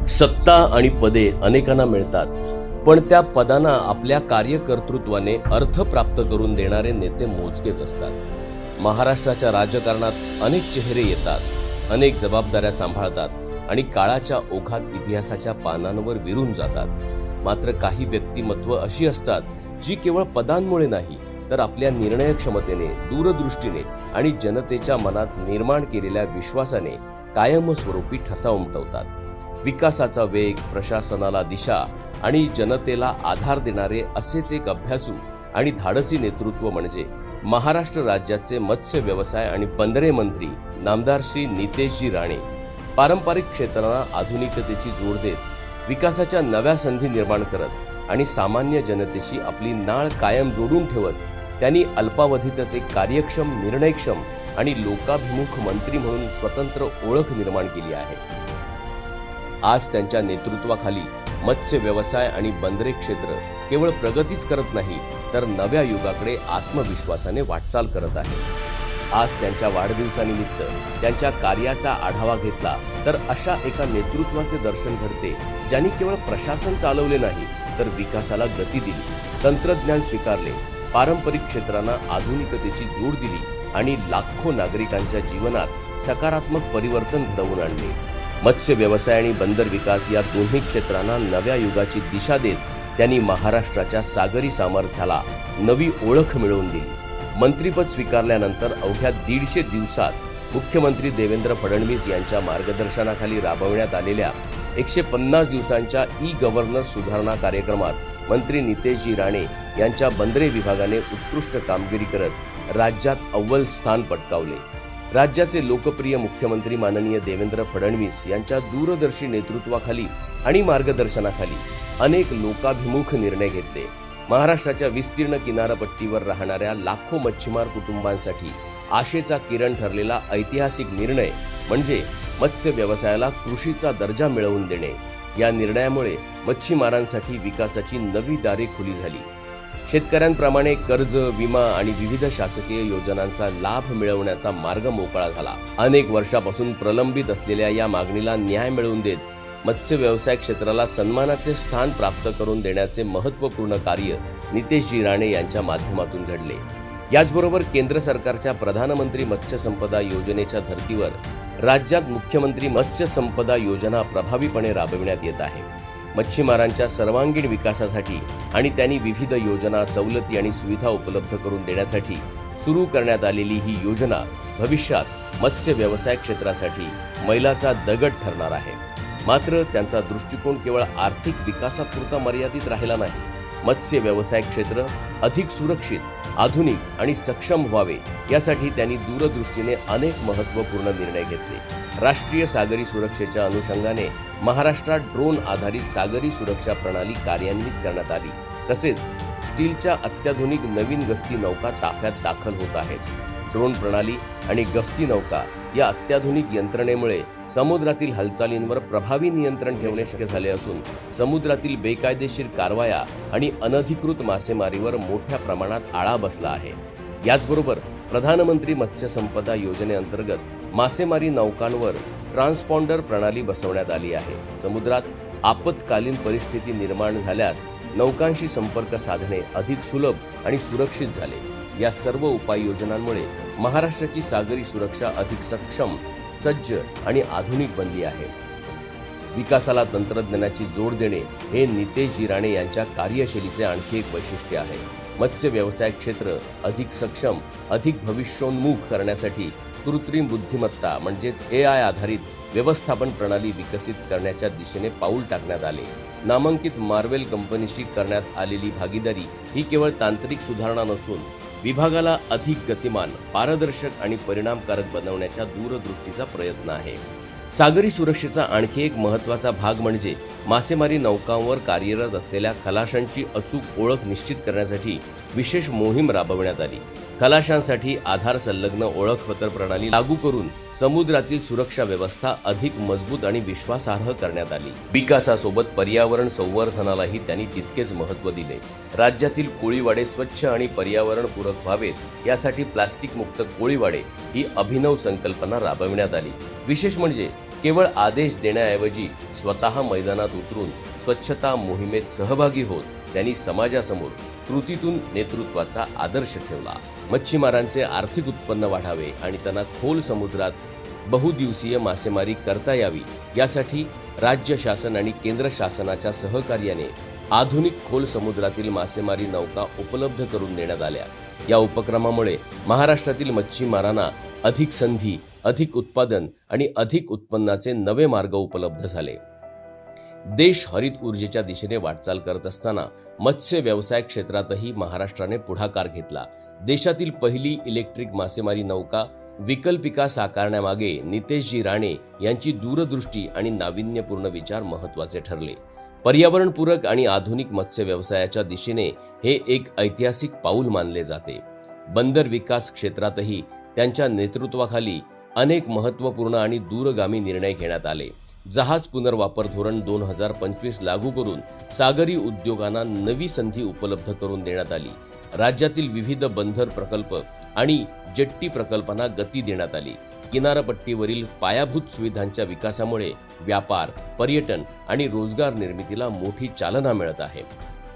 सत्ता आणि पदे अनेकांना मिळतात, पण त्या पदांना आपल्या कार्यकर्तृत्वाने अर्थ प्राप्त करून देणारे नेते मोजकेच असतात। महाराष्ट्राच्या राजकारणात अनेक चेहरे येतात, अनेक जबाबदाऱ्या सांभाळतात आणि काळाच्या ओघात इतिहासाच्या पानांवर विरून जातात। मात्र काही व्यक्तिमत्व अशी असतात जी केवळ पदांमुळे नाही तर आपल्या निर्णय क्षमतेने, दूरदृष्टीने आणि जनतेच्या मनात निर्माण केलेल्या विश्वासाने कायमस्वरूपी ठसा उमटवतात। विकासाचा वेग, प्रशासनाला दिशा आणि जनतेला आधार देणारे असेच एक अभ्यासू आणि धाडसी नेतृत्व म्हणजे महाराष्ट्र राज्याचे मत्स्य व्यवसाय आणि बंदरे मंत्री नामदार श्री नितेशजी राणे। पारंपरिक क्षेत्रांना आधुनिकतेची जोड देत, विकासाच्या नव्या संधी निर्माण करत आणि सामान्य जनतेशी आपली नाळ कायम जोडून ठेवत त्यांनी अल्पावधीतच एक कार्यक्षम, निर्णयक्षम आणि लोकाभिमुख मंत्री म्हणून स्वतंत्र ओळख निर्माण केली आहे। आज त्यांच्या नेतृत्वाखाली मत्स्य व्यवसाय आणि बंदरे क्षेत्र केवळ प्रगतीच करत नाही तर नव्या युगाकडे आत्मविश्वासाने वाटचाल करत आहे। आज त्यांच्या वाढदिवसानिमित्त त्यांच्या कार्याचा आढावा घेतला तर अशा एका नेतृत्वाचे दर्शन घडते ज्यांनी केवळ प्रशासन चालवले नाही तर विकासाला गती दिली, तंत्रज्ञान स्वीकारले, पारंपरिक क्षेत्रांना आधुनिकतेची जोड दिली आणि लाखो नागरिकांच्या जीवनात सकारात्मक परिवर्तन घडवून आणले। मत्स्य व्यवसाय आणि बंदर विकास या दोन्ही क्षेत्रांना नव्या युगाची दिशा देत त्यांनी महाराष्ट्राच्या सागरी सामर्थ्याला नवी ओळख मिळवून दिली। मंत्रिपद स्वीकारल्यानंतर अवघ्या 150 दिवसात मुख्यमंत्री देवेंद्र फडणवीस यांच्या मार्गदर्शनाखाली राबवण्यात आलेल्या 150 दिवसांच्या ई-गव्हर्नन्स सुधारणा कार्यक्रमात मंत्री नितेशजी राणे यांच्या बंदरे विभागाने उत्कृष्ट कामगिरी करत राज्यात अव्वल स्थान पटकावले। राज्याचे लोकप्रिय मुख्यमंत्री माननीय देवेंद्र फडणवीस यांच्या दूरदर्शी नेतृत्वाखाली आणि मार्गदर्शनाखाली अनेक लोकाभिमुख निर्णय घेतले। महाराष्ट्राच्या विस्तीर्ण किनारपट्टीवर राहणाऱ्या लाखो मच्छीमार कुटुंबांसाठी आशेचा किरण ठरलेला ऐतिहासिक निर्णय म्हणजे मत्स्य व्यवसायाला कृषीचा दर्जा मिळवून देणे। या निर्णयामुळे मच्छीमारांसाठी विकासाची नवी दारे खुली झाली। शेतकऱ्यांप्रमाणे कर्ज, विमा आणि विविध शासकीय योजनांचा लाभ मिळवण्याचा मार्ग मोकळा झाला। अनेक वर्षापासून प्रलंबित असलेल्या या मागणीला न्याय मिळवून देत मत्स्य व्यवसाय क्षेत्राला सन्मानाचे स्थान प्राप्त करून देण्याचे महत्त्वपूर्ण कार्य नितेशजी राणे यांच्या माध्यमातून घडले। याचबरोबर केंद्र सरकारच्या प्रधानमंत्री मत्स्य संपदा योजनेच्या धर्तीवर राज्यात मुख्यमंत्री मत्स्य संपदा योजना प्रभावीपणे राबविण्यात येत आहे। मच्छीमारांच्या सर्वांगीण विकासासाठी आणि त्यांनी विविध योजना, सवलती आणि सुविधा उपलब्ध करून देण्यासाठी सुरू करण्यात आलेली ही योजना भविष्यात मत्स्य व्यवसाय क्षेत्रासाठी मैलाचा दगड ठरणार आहे। मात्र त्यांचा दृष्टिकोन केवळ आर्थिक विकासापुरता मर्यादित राहिला नाही। मत्स्य व्यवसाय क्षेत्र अधिक सुरक्षित, आधुनिक आणि सक्षम व्हावे यासाठी त्यांनी दूरदृष्टीने अनेक महत्त्वपूर्ण निर्णय घेतले। राष्ट्रीय सागरी सुरक्षेच्या अनुषंगाने महाराष्ट्रात ड्रोन आधारित सागरी सुरक्षा प्रणाली कार्यान्वित करण्यात आली। तसेच स्टीलच्या अत्याधुनिक नवीन गस्ती नौका ताफ्यात दाखल होत आहेत। ड्रोन प्रणाली आणि गस्ती नौका या अत्याधुनिक यंत्रणेमुळे समुद्रातील हालचालींवर प्रभावी नियंत्रण ठेवणे शक्य झाले असून समुद्रातील बेकायदेशीर कारवाया आणि अनधिकृत मासेमारीवर मोठ्या प्रमाणात आळा बसला आहे। याचबरोबर प्रधानमंत्री मत्स्य संपदा योजनेअंतर्गत मासेमारी नौकांवर ट्रान्सपॉन्डर प्रणाली बसवण्यात आली आहे। समुद्रात आपत्कालीन परिस्थिती निर्माण झाल्यास नौकांशी संपर्क साधणे अधिक सुलभ आणि सुरक्षित झाले। या सर्व उपाययोजनांमुळे महाराष्ट्राची सागरी सुरक्षा अधिक सक्षम, सज्ज आणि आधुनिक बनली आहे। विकासाला तंत्रज्ञानाची जोड देणे हे नितेशजी राणे यांच्या कार्यशैलीचे आणखी एक वैशिष्ट्य आहे। मत्स्य व्यवसाय क्षेत्र अधिक सक्षम, अधिक भविष्योन्मुख करण्यासाठी कृत्रिम बुद्धिमत्ता म्हणजेच AI आधारित व्यवस्थापन प्रणाली विकसित करण्याच्या दिशेने पाऊल टाकण्यात आले। नामांकित मार्वेल कंपनीशी करण्यात आलेली भागीदारी ही केवळ तांत्रिक सुधारणा नसून विभागाला अधिक गतिमान, पारदर्शक आणि परिणामकारक बनवण्याच्या दूरदृष्टीचा प्रयत्न आहे। सागरी सुरक्षेचा आणखी एक महत्त्वाचा भाग म्हणजे मासेमारी नौकांवर कार्यरत असलेल्या खलाशांची अचूक ओळख निश्चित करण्यासाठी विशेष मोहीम राबवण्यात आली। खलाशांसाठी आधार संलग्न ओळखपत्र प्रणाली लागू करून समुद्रातील सुरक्षा व्यवस्था अधिक मजबूत आणि विश्वासार्ह करण्यात आली. विकासासोबत पर्यावरण संवर्धनालाही त्यांनी तितकेच महत्त्व दिले. राज्यातील कोळीवाडे स्वच्छ आणि पर्यावरणपूरक व्हावेत यासाठी प्लास्टिक मुक्त कोळीवाडे ही अभिनव संकल्पना राबविण्यात आली. विशेष म्हणजे केवळ आदेश देण्याऐवजी स्वतः मैदानात उतरून स्वच्छता मोहिमेत सहभागी होत त्यांनी समाजासमोर कृतीतून नेतृत्वाचा आदर्श ठेवला. मच्छीमारांचे आर्थिक उत्पन्न वाढावे आणि त्यांना खोल समुद्रात बहुदिवसीय मासेमारी करता यावी यासाठी राज्य शासन आणि केंद्र शासनाच्या सहकार्याने आधुनिक खोल समुद्रातील मासेमारी नौका उपलब्ध करून देण्यात आल्या. या उपक्रमामुळे महाराष्ट्रातील मच्छीमारांना अधिक संधी, अधिक उत्पादन आणि अधिक उत्पन्नाचे नवे मार्ग उपलब्ध झाले. देश हरित ऊर्जेच्या दिशेने वाटचाल करत असताना मत्स्य व्यवसाय क्षेत्रातही महाराष्ट्राने पुढाकार घेतला. देशातील पहिली इलेक्ट्रिक मासेमारी नौका विकल्पिका साकारण्यामागे नितेशजी राणे यांची दूरदृष्टी आणि नाविन्यपूर्ण विचार महत्त्वाचे ठरले. पर्यावरणपूरक आणि आधुनिक मत्स्य व्यवसायाच्या दिशेने हे एक ऐतिहासिक पाऊल मानले जाते. बंदर विकास क्षेत्रातही त्यांच्या नेतृत्वाखाली अनेक महत्त्वपूर्ण आणि दूरगामी निर्णय घेण्यात आले. जहाज पुनर्वापर धोरण 2025 लागू करून सागरी उद्योगांना नवी संधी उपलब्ध करून देण्यात आली. राज्यातील विविध बंदर प्रकल्प आणि जेट्टी प्रकल्पांना गती देण्यात आली. किनारपट्टीवरील पायाभूत सुविधांच्या विकासामुळे व्यापार, पर्यटन आणि रोजगार निर्मितीला मोठी चालना मिळत आहे.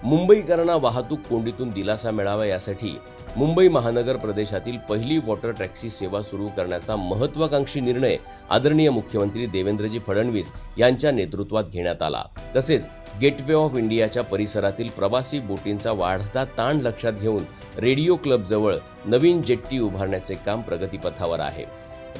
मुंबईकरांना वाहतूक कोंडीतून दिलासा मिळावा यासाठी मुंबई महानगर प्रदेशातील पहिली वॉटर टॅक्सी सेवा सुरू करण्याचा महत्त्वाकांक्षी निर्णय आदरणीय मुख्यमंत्री देवेंद्रजी फडणवीस यांच्या नेतृत्वात घेण्यात आला. तसेच गेटवे ऑफ इंडियाच्या परिसरातील प्रवासी बोटींचा वाढता ताण लक्षात घेऊन रेडिओ क्लब जवळ नवीन जेट्टी उभारण्याचे काम प्रगतीपथावर आहे.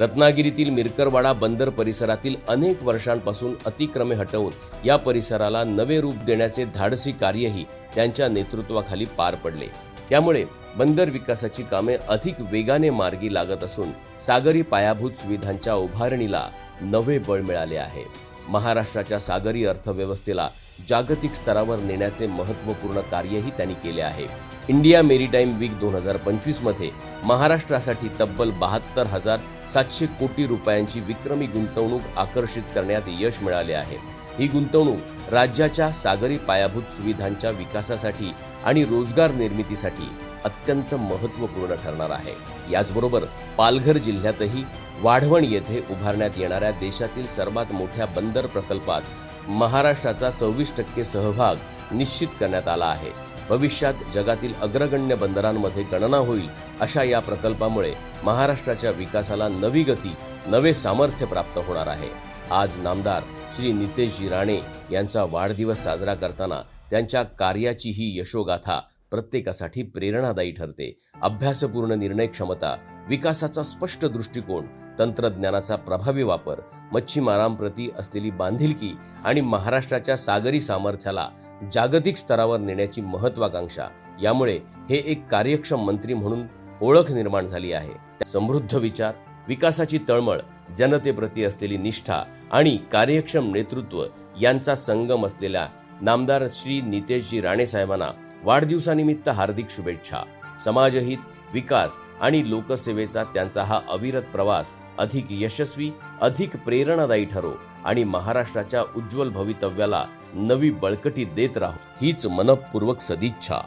रत्नागिरीतील मिरकरवाडा बंदर परिसरातील अनेक वर्षांपासून अतिक्रमे हटवून या परिसराला नवे रूप देण्याचे धाडसी कार्यही त्यांच्या नेतृत्वाखाली पार पडले. त्यामुळे बंदर विकासाची कामे अधिक वेगाने मार्गी लागत असून सागरी पायाभूत सुविधांच्या उभारणीला नवे बळ मिळाले आहे. महाराष्ट्राच्या सागरी अर्थव्यवस्थेला जागतिक स्तरावर नेण्याचे महत्त्वपूर्ण कार्यही त्यांनी केले आहे. इंडिया मेरीटाईम वीक 2025 मध्ये महाराष्ट्रासाठी तब्बल 72,700 कोटी रुपयांची विक्रमी गुंतवणूक आकर्षित करण्यात यश मिळाले आहे. ही गुंतवणूक राज्याच्या सागरी पायाभूत सुविधांच्या विकासासाठी आणि रोजगार निर्मितीसाठी अत्यंत महत्त्वपूर्ण ठरणार आहे. याचबरोबर पालघर जिल्ह्यातही वाढवण येथे उभारण्यात येणाऱ्या देशातील सर्वात मोठ्या बंदर प्रकल्पात महाराष्ट्राचा 26% सहभाग निश्चित करण्यात आला आहे. भविष्यात जगातील अग्रगण्य बंदरांमध्ये गणना होईल अशा या प्रकल्पामुळे महाराष्ट्राच्या विकासाला नवी गती, नवे सामर्थ्य प्राप्त होणार आहे. आज नामदार श्री नितेशजी राणे यांचा वाढदिवस साजरा करताना त्यांच्या कार्याची ही यशोगाथा प्रत्येकासाठी प्रेरणादायी ठरते. अभ्यासपूर्ण निर्णय क्षमता, विकासाचा स्पष्ट दृष्टिकोन, तंत्रज्ञानाचा प्रभावी वापर, मच्छीमारांप्रती असलेली बांधिलकी आणि महाराष्ट्राच्या सागरी सामर्थ्याला जागतिक स्तरावर नेण्याची महत्त्वाकांक्षा यामुळे हे एक कार्यक्षम मंत्री म्हणून ओळख निर्माण झाली आहे. समृद्ध विचार, विकासाची तळमळ, जनतेप्रती असलेली निष्ठा आणि कार्यक्षम नेतृत्व यांचा संगम असलेल्या नामदार श्री नितेशजी राणे साहेबांना वाढदिवसानिमित्त हार्दिक शुभेच्छा. समाजहित, विकास आणि लोकसेवेचा त्यांचा हा अविरत प्रवास अधिक यशस्वी, अधिक प्रेरणादायी ठरो आणि महाराष्ट्राच्या उज्ज्वल भवितव्याला नवी बळकटी देत राहो हीच मनपूर्वक सदिच्छा.